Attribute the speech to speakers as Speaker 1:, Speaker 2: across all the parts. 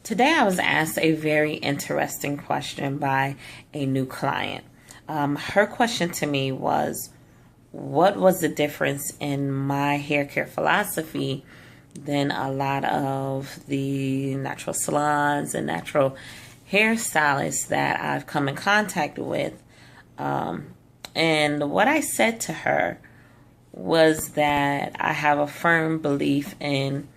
Speaker 1: Today I was asked a very interesting question by a new client. Her question to me was, what was the difference in my hair care philosophy than a lot of the natural salons and natural hairstylists that I've come in contact with? And what I said to her was that I have a firm belief in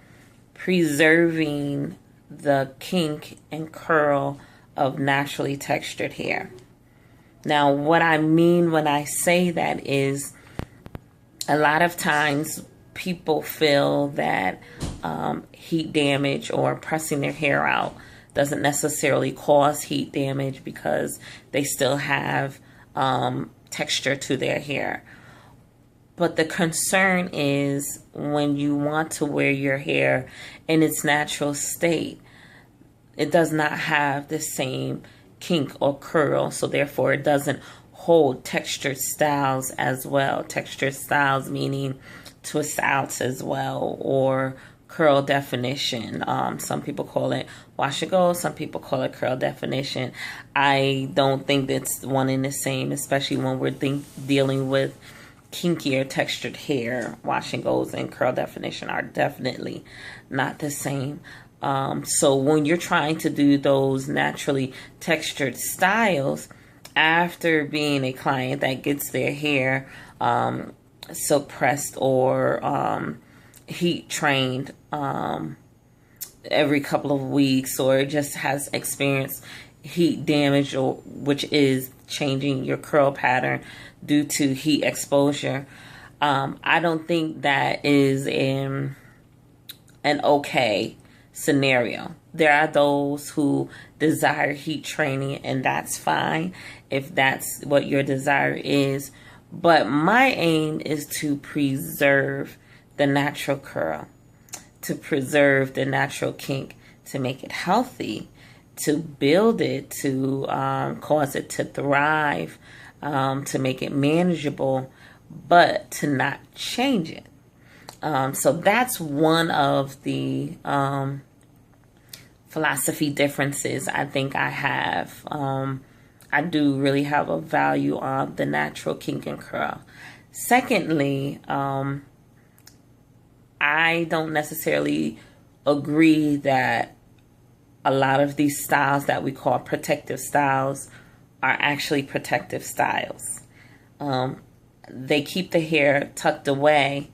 Speaker 1: preserving the kink and curl of naturally textured hair. Now, what I mean when I say that is a lot of times people feel that heat damage or pressing their hair out doesn't necessarily cause heat damage because they still have texture to their hair. But the concern is when you want to wear your hair in its natural state, it does not have the same kink or curl, so therefore it doesn't hold textured styles as well. Textured styles meaning twist outs as well, or curl definition. Some people call it wash and go, some people call it curl definition. I don't think that's one and the same, especially when we're dealing with kinkier textured hair. Wash and goes and curl definition are definitely not the same. So when you're trying to do those naturally textured styles, after being a client that gets their hair silk pressed or heat trained every couple of weeks, or just has experienced heat damage, or which is changing your curl pattern due to heat exposure, I don't think that is an okay scenario. There are those who desire heat training, and that's fine if that's what your desire is. But my aim is to preserve the natural curl, to preserve the natural kink, to make it healthy, to build it, to cause it to thrive, to make it manageable, but to not change it. So that's one of the philosophy differences I think I have. I do really have a value on the natural kink and curl. Secondly, I don't necessarily agree that a lot of these styles that we call protective styles are actually protective styles. They keep the hair tucked away,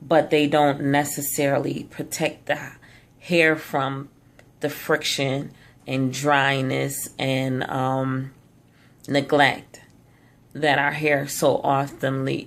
Speaker 1: but they don't necessarily protect the hair from the friction and dryness and neglect that our hair so oftenly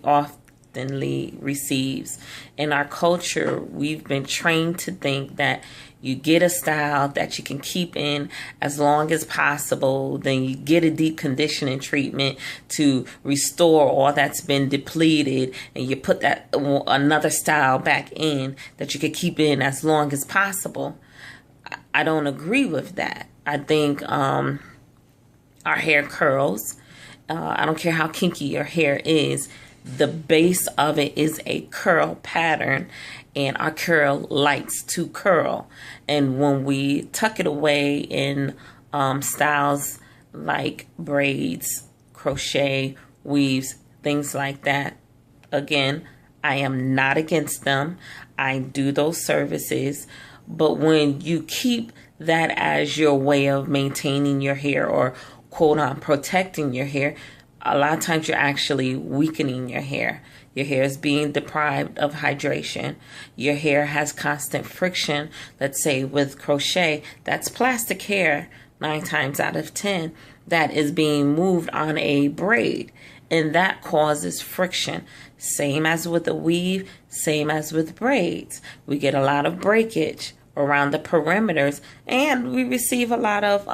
Speaker 1: receives. In our culture, we've been trained to think that you get a style that you can keep in as long as possible, then you get a deep conditioning treatment to restore all that's been depleted, and you put that another style back in that you could keep in as long as possible. I don't agree with that. I think our hair curls. I don't care how kinky your hair is. The base of it is a curl pattern, and our curl likes to curl. And when we tuck it away in styles like braids, crochet, weaves, things like that, again, I am not against them. I do those services. But when you keep that as your way of maintaining your hair, or quote on protecting your hair, a lot of times you're actually weakening your hair. Your hair is being deprived of hydration. Your hair has constant friction. Let's say with crochet, that's plastic hair 9 times out of 10 that is being moved on a braid, and that causes friction. Same as with a weave, same as with braids. We get a lot of breakage around the perimeters, and we receive a lot of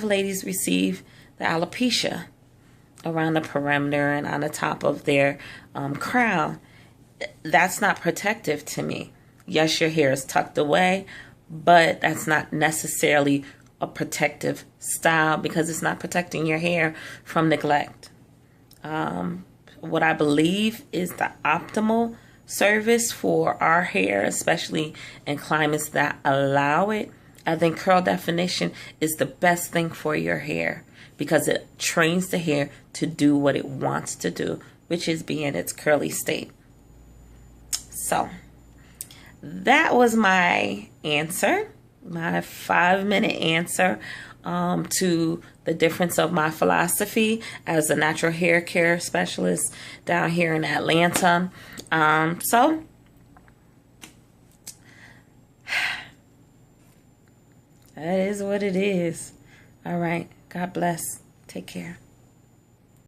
Speaker 1: ladies receive the alopecia around the perimeter and on the top of their crown. That's not protective to me. Yes, your hair is tucked away, but that's not necessarily a protective style because it's not protecting your hair from neglect. What I believe is the optimal service for our hair, especially in climates that allow it, I think curl definition is the best thing for your hair because it trains the hair to do what it wants to do, which is be in its curly state. So that was my answer, my 5-minute answer to the difference of my philosophy as a natural hair care specialist down here in Atlanta. So that is what it is. All right. God bless. Take care.